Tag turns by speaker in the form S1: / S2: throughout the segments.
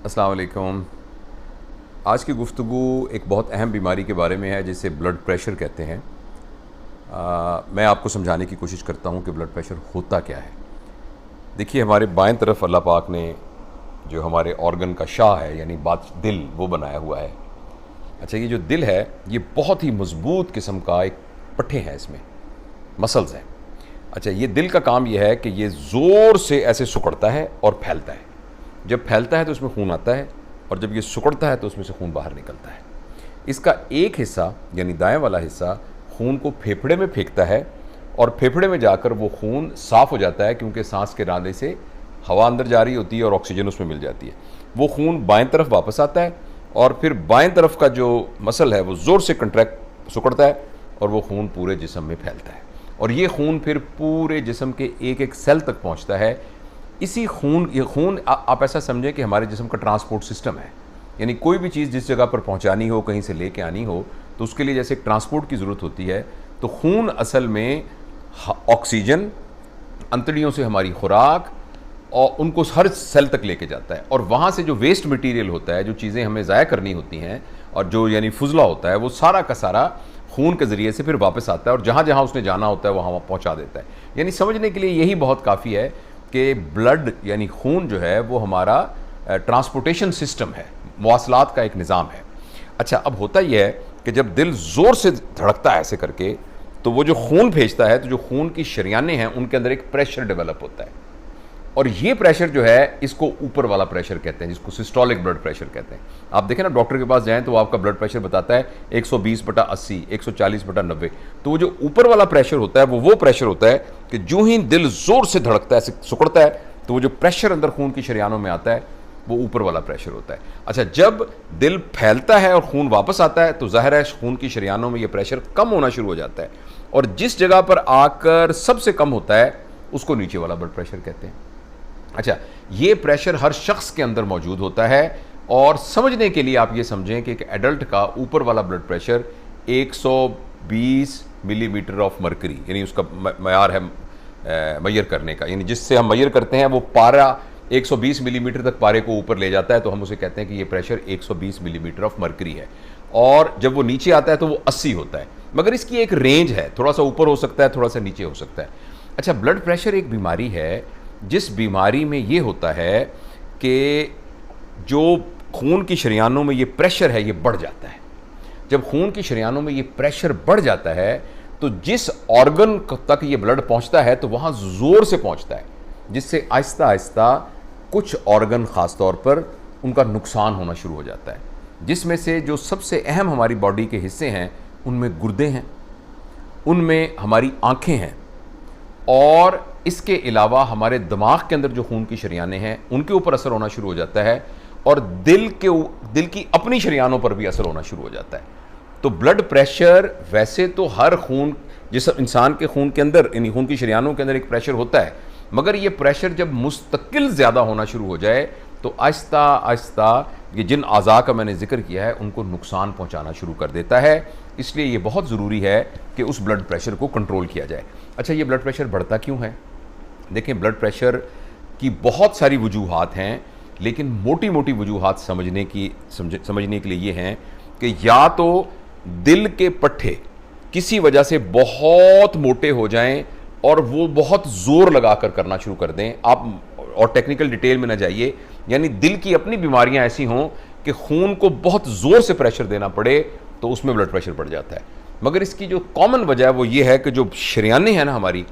S1: अस्सलाम वालेकुम। आज की गुफ्तगू एक बहुत अहम बीमारी के बारे में है जिसे ब्लड प्रेशर कहते हैं। मैं आपको समझाने की कोशिश करता हूँ कि ब्लड प्रेशर होता क्या है। देखिए, हमारे बाएं तरफ अल्लाह पाक ने जो हमारे ऑर्गन का शाह है यानी बात दिल वो बनाया हुआ है। अच्छा, ये जो दिल है ये बहुत ही मजबूत किस्म का एक पट्टे हैं, इसमें मसल्स हैं। अच्छा, ये दिल का काम ये है कि ये ज़ोर से ऐसे सिकुड़ता है और फैलता है। जब फैलता है तो उसमें खून आता है और जब ये सिकुड़ता है तो उसमें से खून बाहर निकलता है। इसका एक हिस्सा यानी दाएं वाला हिस्सा खून को फेफड़े में फेंकता है और फेफड़े में जाकर वो खून साफ़ हो जाता है, क्योंकि सांस के रास्ते से हवा अंदर जा रही होती है और ऑक्सीजन उसमें मिल जाती है। वो खून बाएं तरफ वापस आता है और फिर बाएं तरफ का जो मसल है वो ज़ोर से कंट्रैक्ट सिकुड़ता है और वो खून पूरे जिस्म में फैलता है और ये खून फिर पूरे जिस्म के एक एक सेल तक पहुंचता है। इसी खून ये खून आप ऐसा समझें कि हमारे जिस्म का ट्रांसपोर्ट सिस्टम है। यानी कोई भी चीज़ जिस जगह पर पहुंचानी हो, कहीं से लेके आनी हो, तो उसके लिए जैसे एक ट्रांसपोर्ट की ज़रूरत होती है, तो खून असल में ऑक्सीजन, अंतड़ियों से हमारी खुराक और उनको हर सेल तक लेके जाता है और वहाँ से जो वेस्ट मटेरियल होता है, जो चीज़ें हमें ज़ाया करनी होती हैं और जो यानी फुजला होता है, वो सारा का सारा खून के ज़रिए से फिर वापस आता है और जहाँ जहाँ उसने जाना होता है वहाँ पहुँचा देता है। यानी समझने के लिए यही बहुत काफ़ी है कि ब्लड यानी खून जो है वो हमारा ट्रांसपोर्टेशन सिस्टम है, मवासलात का एक निज़ाम है। अच्छा, अब होता यह है कि जब दिल ज़ोर से धड़कता है ऐसे करके, तो वो जो खून भेजता है, तो जो खून की शरियानें हैं उनके अंदर एक प्रेशर डेवलप होता है और ये प्रेशर जो है इसको ऊपर वाला प्रेशर कहते हैं, जिसको सिस्टोलिक ब्लड प्रेशर कहते हैं। आप देखें ना, डॉक्टर के पास जाएं तो आपका ब्लड प्रेशर बताता है 120/80, 140/90। तो वो जो ऊपर वाला प्रेशर होता है वो प्रेशर होता है कि जो ही दिल जोर से धड़कता है, सिकुड़ता है, तो वो जो प्रेशर अंदर खून की शरियानों में आता है वो ऊपर वाला प्रेशर होता है। अच्छा, जब दिल फैलता है और खून वापस आता है तो जाहिर है खून की शरियानों में ये प्रेशर कम होना शुरू हो जाता है और जिस जगह पर आकर सबसे कम होता है उसको नीचे वाला ब्लड प्रेशर कहते हैं। अच्छा, ये प्रेशर हर शख्स के अंदर मौजूद होता है और समझने के लिए आप ये समझें कि एक एडल्ट का ऊपर वाला blood pressure 120 millimetre of mercury, यानी उसका मयार है मैयर करने का, यानी जिससे हम मैयर करते हैं वो पारा 120 मिलीमीटर तक पारे को ऊपर ले जाता है, तो हम उसे कहते हैं कि ये प्रेशर 120 मिलीमीटर ऑफ मरकरी है। और जब वो नीचे आता है तो वो 80 होता है, मगर इसकी एक रेंज है, थोड़ा सा ऊपर हो सकता है, थोड़ा सा नीचे हो सकता है। अच्छा, ब्लड प्रेशर एक बीमारी है जिस बीमारी में ये होता है कि जो खून की शरियानों में ये प्रेशर है ये बढ़ जाता है। जब खून की शरियानों में ये प्रेशर बढ़ जाता है तो जिस ऑर्गन तक ये ब्लड पहुंचता है तो वहाँ ज़ोर से पहुंचता है, जिससे आहिस्ता आहिस्ता कुछ ऑर्गन ख़ास तौर पर उनका नुकसान होना शुरू हो जाता है, जिसमें से जो सबसे अहम हमारी बॉडी के हिस्से हैं उनमें गुर्दे हैं, उनमें हमारी आँखें हैं और इसके अलावा हमारे दिमाग के अंदर जो खून की शरियानें हैं उनके ऊपर असर होना शुरू हो जाता है और दिल की अपनी शरियानों पर भी असर होना शुरू हो जाता है। तो ब्लड प्रेशर वैसे तो हर खून, जिस इंसान के खून के अंदर यानी खून की शरियानों के अंदर एक प्रेशर होता है, मगर ये प्रेशर जब मुस्तकिल ज़्यादा होना शुरू हो जाए तो आहिस्ता आहिस्ता ये जिन आज़ा का मैंने जिक्र किया है उनको नुकसान पहुँचाना शुरू कर देता है। इसलिए ये बहुत ज़रूरी है कि उस ब्लड प्रेशर को कंट्रोल किया जाए। अच्छा, ये ब्लड प्रेशर बढ़ता क्यों है? देखें, ब्लड प्रेशर की बहुत सारी वजूहात हैं, लेकिन मोटी मोटी वजूहात समझने के लिए ये हैं कि या तो दिल के पट्टे किसी वजह से बहुत मोटे हो जाएं और वो बहुत ज़ोर लगाकर करना शुरू कर दें। आप और टेक्निकल डिटेल में ना जाइए, यानी दिल की अपनी बीमारियां ऐसी हों कि खून को बहुत ज़ोर से प्रेशर देना पड़े तो उसमें ब्लड प्रेशर बढ़ जाता है। मगर इसकी जो कॉमन वजह है वो ये है कि जो शरियानें हैं ना हमारी,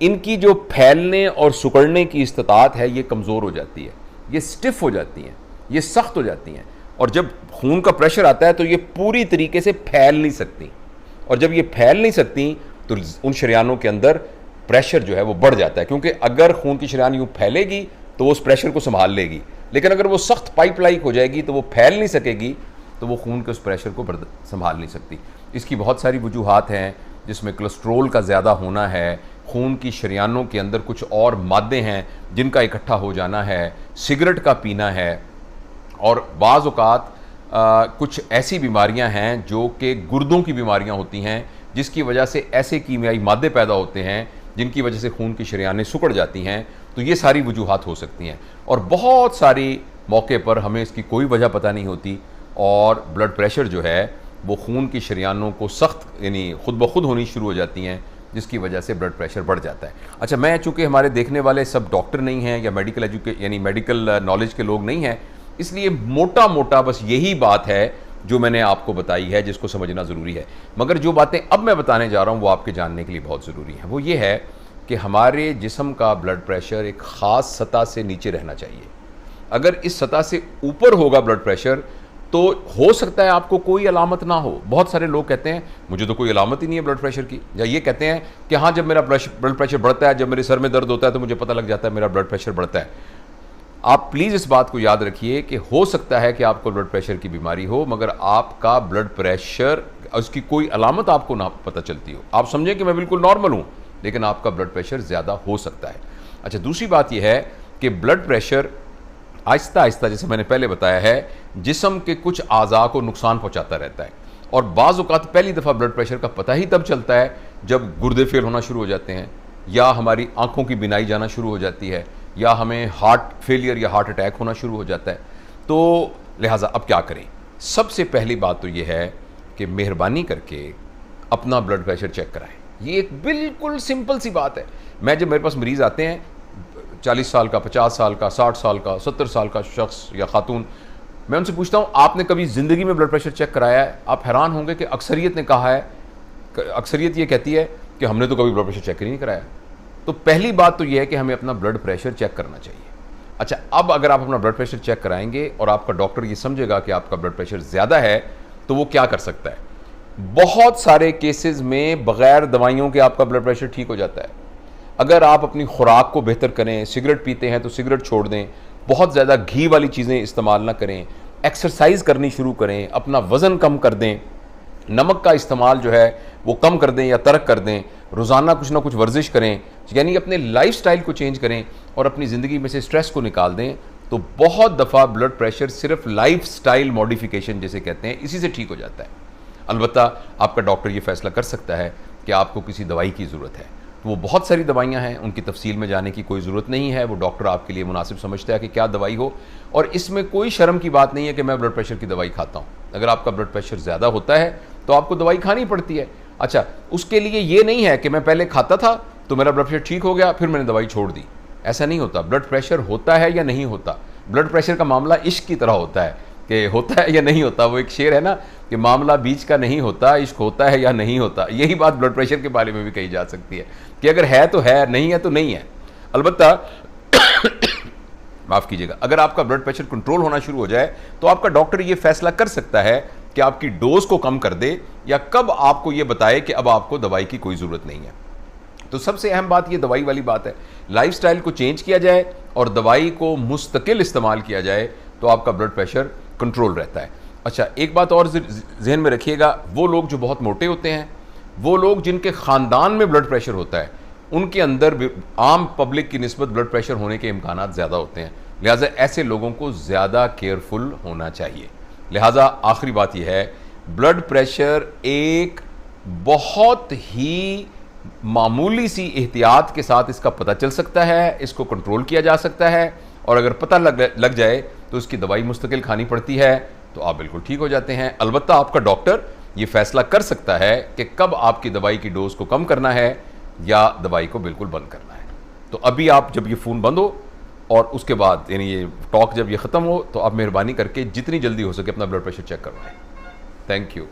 S1: इनकी जो फैलने और सिकुड़ने की इस्तात है ये कमज़ोर हो जाती है, ये स्टिफ हो जाती हैं, ये सख्त हो जाती हैं और जब खून का प्रेशर आता है तो ये पूरी तरीके से फैल नहीं सकती और जब ये फैल नहीं सकती तो उन शरियानों के अंदर प्रेशर जो है वो बढ़ जाता है, क्योंकि अगर खून की शरियान यूँ फैलेगी तो वो उस प्रेशर को संभाल लेगी, लेकिन अगर वो सख्त पाइप लाइक हो जाएगी तो वो फैल नहीं सकेगी, तो वो खून के उस प्रेशर को संभाल नहीं सकती। इसकी बहुत सारी वजूहात हैं, जिसमें कोलेस्ट्रोल का ज़्यादा होना है, खून की शरियानों के अंदर कुछ और मादे हैं जिनका इकट्ठा हो जाना है, सिगरेट का पीना है और बाज़ औक़ात कुछ ऐसी बीमारियां हैं जो कि गुर्दों की बीमारियां होती हैं, जिसकी वजह से ऐसे कीमियाई मादे पैदा होते हैं जिनकी वजह से खून की शरियानें सिकुड़ जाती हैं। तो ये सारी वजूहात हो सकती हैं और बहुत सारी मौके पर हमें इसकी कोई वजह पता नहीं होती और ब्लड प्रेशर जो है वो खून की शरियानों को सख्त यानी खुद ब खुद होनी शुरू हो जाती हैं, जिसकी वजह से ब्लड प्रेशर बढ़ जाता है। अच्छा, मैं चूँकि हमारे देखने वाले सब डॉक्टर नहीं हैं या मेडिकल नॉलेज के लोग नहीं हैं, इसलिए मोटा मोटा बस यही बात है जो मैंने आपको बताई है, जिसको समझना ज़रूरी है। मगर जो बातें अब मैं बताने जा रहा हूँ वो आपके जानने के लिए बहुत ज़रूरी है। वो ये है कि हमारे जिस्म का ब्लड प्रेशर एक ख़ास सतह से नीचे रहना चाहिए। अगर इस सतह से ऊपर होगा ब्लड प्रेशर तो हो सकता है आपको कोई अलामत ना हो। बहुत सारे लोग कहते हैं मुझे तो कोई अलामत ही नहीं है ब्लड प्रेशर की, या ये कहते हैं कि हाँ, जब मेरा ब्लड प्रेशर बढ़ता है, जब मेरे सर में दर्द होता है तो मुझे पता लग जाता है मेरा ब्लड प्रेशर बढ़ता है। आप प्लीज़ इस बात को याद रखिए कि हो सकता है कि आपको ब्लड प्रेशर की बीमारी हो, मगर आपका ब्लड प्रेशर, उसकी कोई अलामत आपको ना पता चलती हो। आप समझें कि मैं बिल्कुल नॉर्मल हूँ, लेकिन आपका ब्लड प्रेशर ज़्यादा हो सकता है। अच्छा, दूसरी बात यह है कि ब्लड प्रेशर आहिस्ता आहिस्ता, जैसे मैंने पहले बताया है, जिस्म के कुछ आज़ा को नुकसान पहुँचाता रहता है। और बाज़ औक़ात पहली दफ़ा ब्लड प्रेशर का पता ही तब चलता है जब गुर्दे फेल होना शुरू हो जाते हैं, या हमारी आँखों की बिनाई जाना शुरू हो जाती है, या हमें हार्ट फेलियर या हार्ट अटैक होना शुरू हो जाता है। तो लिहाजा अब क्या करें? सबसे पहली बात तो ये है कि मेहरबानी करके अपना ब्लड प्रेशर चेक कराएं। ये एक बिल्कुल सिंपल सी बात है। मैं जब मेरे पास मरीज़ आते हैं 40 साल का, 50 साल का, 60 साल का, 70 साल का शख्स या खातून, मैं उनसे पूछता हूँ आपने कभी ज़िंदगी में ब्लड प्रेशर चेक कराया है? आप हैरान होंगे कि अक्सरियत ने कहा है, अक्सरियत ये कहती है कि हमने तो कभी ब्लड प्रेशर चेक ही नहीं कराया। तो पहली बात तो यह है कि हमें अपना ब्लड प्रेशर चेक करना चाहिए। अच्छा, अब अगर आप अपना ब्लड प्रेशर चेक कराएंगे और आपका डॉक्टर ये समझेगा कि आपका ब्लड प्रेशर ज़्यादा है, तो वो क्या कर सकता है? बहुत सारे केसेस में बग़ैर दवाइयों के आपका ब्लड प्रेशर ठीक हो जाता है। अगर आप अपनी खुराक को बेहतर करें, सिगरेट पीते हैं तो सिगरेट छोड़ दें, बहुत ज़्यादा घी वाली चीज़ें इस्तेमाल ना करें, एक्सरसाइज करनी शुरू करें, अपना वज़न कम कर दें, नमक का इस्तेमाल जो है वो कम कर दें या तर्क कर दें, रोज़ाना कुछ ना कुछ वर्जिश करें, यानी अपने लाइफस्टाइल को चेंज करें और अपनी ज़िंदगी में से स्ट्रेस को निकाल दें, तो बहुत दफ़ा ब्लड प्रेशर सिर्फ लाइफस्टाइल मॉडिफिकेशन जिसे कहते हैं, इसी से ठीक हो जाता है। अलबत्ता आपका डॉक्टर ये फैसला कर सकता है कि आपको किसी दवाई की ज़रूरत है, तो वो बहुत सारी दवाइयाँ हैं, उनकी तफसील में जाने की कोई ज़रूरत नहीं है। वो डॉक्टर आपके लिए मुनासिब समझता है कि क्या दवाई हो, और इसमें कोई शर्म की बात नहीं है कि मैं ब्लड प्रेशर की दवाई खाता हूँ। अगर आपका ब्लड प्रेशर ज़्यादा होता है तो आपको दवाई खानी पड़ती है। अच्छा, उसके लिए ये नहीं है कि मैं पहले खाता था तो मेरा ब्लड प्रेशर ठीक हो गया फिर मैंने दवाई छोड़ दी, ऐसा नहीं होता। ब्लड प्रेशर होता है या नहीं होता, ब्लड प्रेशर का मामला इश्क की तरह होता है कि होता है या नहीं होता। वो एक शेर है ना कि मामला बीच का नहीं होता, इश्क होता है या नहीं होता। यही बात ब्लड प्रेशर के बारे में भी कही जा सकती है कि अगर है तो है, नहीं है तो नहीं है। अलबत्ता माफ़ कीजिएगा, अगर आपका ब्लड प्रेशर कंट्रोल होना शुरू हो जाए तो आपका डॉक्टर ये फैसला कर सकता है कि आपकी डोज को कम कर दे या कब आपको ये बताए कि अब आपको दवाई की कोई ज़रूरत नहीं है। तो सबसे अहम बात ये दवाई वाली बात है। लाइफस्टाइल को चेंज किया जाए और दवाई को मुस्तकिल इस्तेमाल किया जाए तो आपका ब्लड प्रेशर कंट्रोल रहता है। अच्छा, एक बात और जहन में रखिएगा, वो लोग जो बहुत मोटे होते हैं, वो लोग जिनके ख़ानदान में ब्लड प्रेशर होता है, उनके अंदर भी आम पब्लिक की निस्बत ब्लड प्रेशर होने के इम्कानात ज़्यादा होते हैं। लिहाजा ऐसे लोगों को ज़्यादा केयरफुल होना चाहिए। लिहाजा आखिरी बात यह है, ब्लड प्रेशर एक बहुत ही मामूली सी एहतियात के साथ इसका पता चल सकता है, इसको कंट्रोल किया जा सकता है, और अगर पता लग जाए तो इसकी दवाई मुस्तकिल खानी पड़ती है तो आप बिल्कुल ठीक हो जाते हैं। अलबत्ता आपका डॉक्टर ये फैसला कर सकता है कि कब आपकी दवाई की डोज को कम करना है या दवाई को बिल्कुल बंद करना है। तो अभी आप जब ये फ़ोन बंद हो और उसके बाद यानी ये टॉक जब ये ख़त्म हो तो आप मेहरबानी करके जितनी जल्दी हो सके अपना ब्लड प्रेशर चेक करवाएं। Thank you.